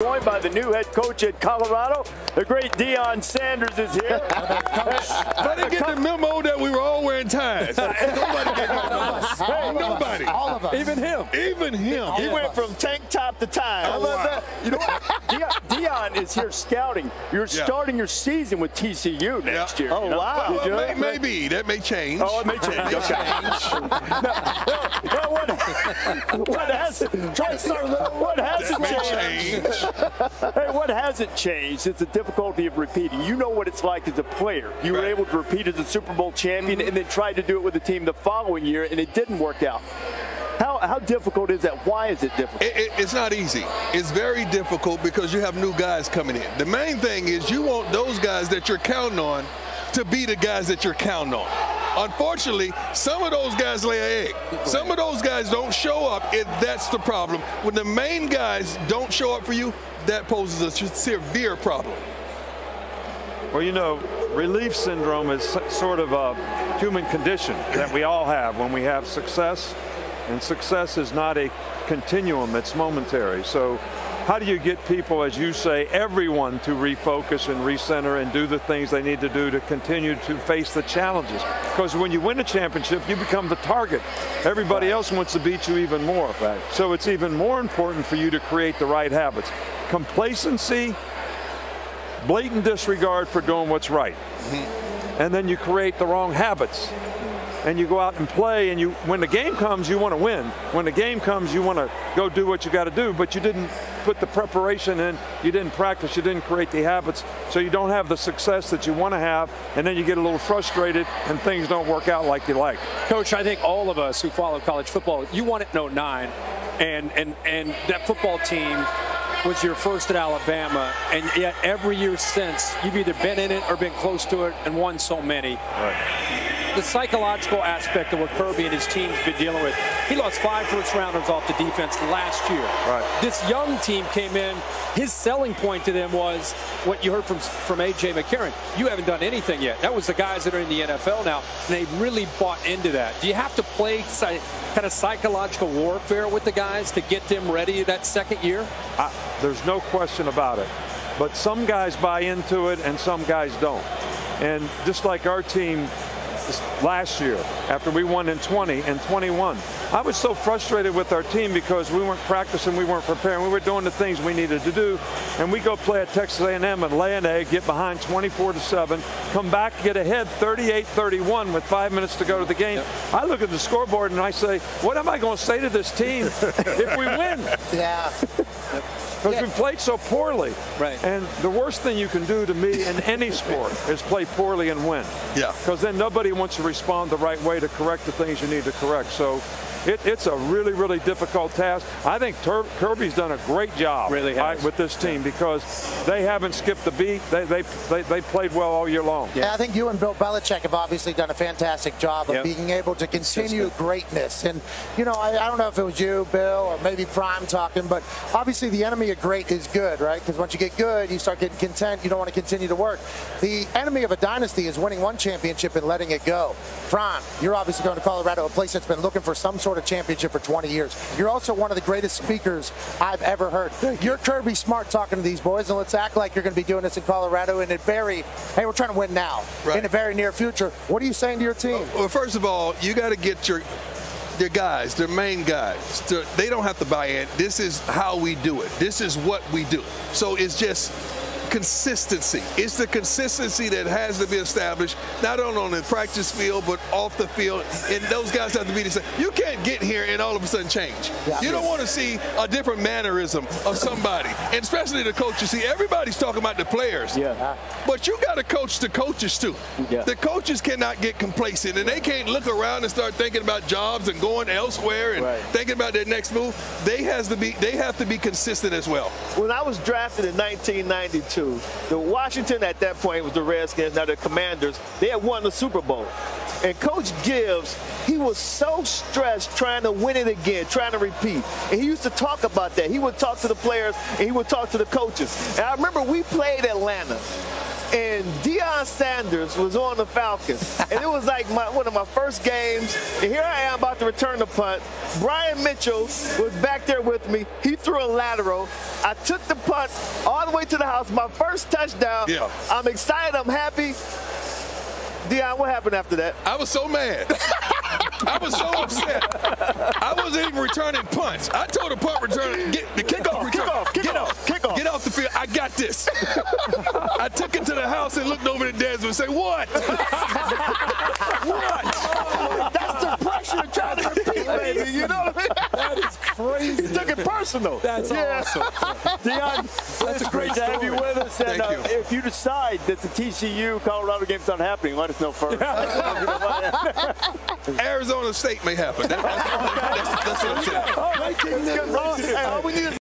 Joined by the new head coach at Colorado, the great Deion Sanders is here. I didn't get the memo that we were all wearing ties. Nobody get that. Nobody. All of us. Even him. Even him. He went from tank top to tie. How about that? You know what? Deion is here scouting. You're starting your season with TCU next year. Oh, you know? wow. Well, maybe. That may change. Oh, it may change. What hasn't changed? Hey, what hasn't changed is the difficulty of repeating. You know what it's like as a player. You were able to repeat as a Super Bowl champion and then tried to do it with the team the following year, and it didn't work out. How difficult is that? Why is it difficult? It's not easy. It's very difficult because you have new guys coming in. The main thing is you want those guys that you're counting on to be the guys that you're counting on. Unfortunately, some of those guys lay an egg. Some of those guys don't show up, and that's the problem. When the main guys don't show up for you, that poses a severe problem. Well, you know, relief syndrome is sort of a human condition that we all have when we have success, and success is not a continuum, it's momentary. So how do you get people, as you say, everyone to refocus and recenter and do the things they need to do to continue to face the challenges? Because when you win a championship, you become the target. Everybody else wants to beat you even more. Right. So it's even more important for you to create the right habits. Complacency, blatant disregard for doing what's right. And then you create the wrong habits. And you go out and play, and when the game comes, you want to win. When the game comes, you want to go do what you got to do, but you didn't put the preparation in, you didn't practice, you didn't create the habits, so you don't have the success that you want to have, and then you get a little frustrated and things don't work out like you like. Coach, I think all of us who follow college football, you won it in '09, and that football team was your first at Alabama, and yet every year since, you've either been in it or been close to it and won so many. Right. The psychological aspect of what Kirby and his team's been dealing with. He lost 5 first-rounders off the defense last year. Right. This young team came in. His selling point to them was what you heard from A.J. McCarron. You haven't done anything yet. That was the guys that are in the NFL now, and they really bought into that. Do you have to play kind of psychological warfare with the guys to get them ready that second year? There's no question about it. But some guys buy into it and some guys don't. And just like our team last year, after we won in 20 and 21, I was so frustrated with our team because we weren't practicing, we weren't preparing, we were doing the things we needed to do, and we go play at Texas A&M and lay an egg, get behind 24-7, come back, get ahead 38-31 with 5 minutes to go to the game. I look at the scoreboard and I say, what am I going to say to this team if we win? Yeah. Because we played so poorly. Right. And the worst thing you can do to me in any sport is play poorly and win. Yeah. Because then nobody wants to respond the right way to correct the things you need to correct. So it's a really, really difficult task. I think Kirby's done a great job with this team because they haven't skipped the beat. They played well all year long. Yeah, I think you and Bill Belichick have obviously done a fantastic job of being able to continue greatness. And, you know, I don't know if it was you, Bill, or maybe Prime talking, but obviously the enemy of great is good, right? Because once you get good, you start getting content. You don't want to continue to work. The enemy of a dynasty is winning one championship and letting it go. Prime, you're obviously going to Colorado, a place that's been looking for some sort of championship for 20 years. You're also one of the greatest speakers I've ever heard. You're Kirby Smart talking to these boys, and let's act like you're going to be doing this in Colorado in a very, hey, we're trying to win now, in the very near future. What are you saying to your team? Well, first of all, you got to get your guys, their main guys. They don't have to buy in. This is how we do it. This is what we do. So it's just consistency. It's the consistency that has to be established, not only on the practice field, but off the field. And those guys have to be the same. You can't get here and all of a sudden change. Yeah. You don't want to see a different mannerism of somebody, and especially the coaches. See, everybody's talking about the players, but you got to coach the coaches too. Yeah. The coaches cannot get complacent, and they can't look around and start thinking about jobs and going elsewhere and thinking about their next move. They have to be consistent as well. When I was drafted in 1992, the Washington at that point was the Redskins, now the Commanders. They had won the Super Bowl. And Coach Gibbs, he was so stressed trying to win it again, trying to repeat. And he used to talk about that. He would talk to the players and he would talk to the coaches. And I remember we played Atlanta. and Deion Sanders was on the Falcons. And it was like one of my first games. And here I am about to return the punt. Brian Mitchell was back there with me. He threw a lateral. I took the punt all the way to the house. My first touchdown. Yeah. I'm excited. I'm happy. Deion, what happened after that? I was so mad. I was so upset. I wasn't even returning punts. I told the punt returner, get the kickoff return. Kick off. Get off the field. I got this. I took it to the house and looked over at Desmond and said, what? What? That's the pressure of trying to repeat, baby. You know what I mean? That is crazy. He took it personal. That's awesome. Deion, That's a great to have you with us. And Thank you. if you decide that the TCU-Colorado game's not happening, let us know first. Arizona State may happen. That's what I'm saying. All right, all we need is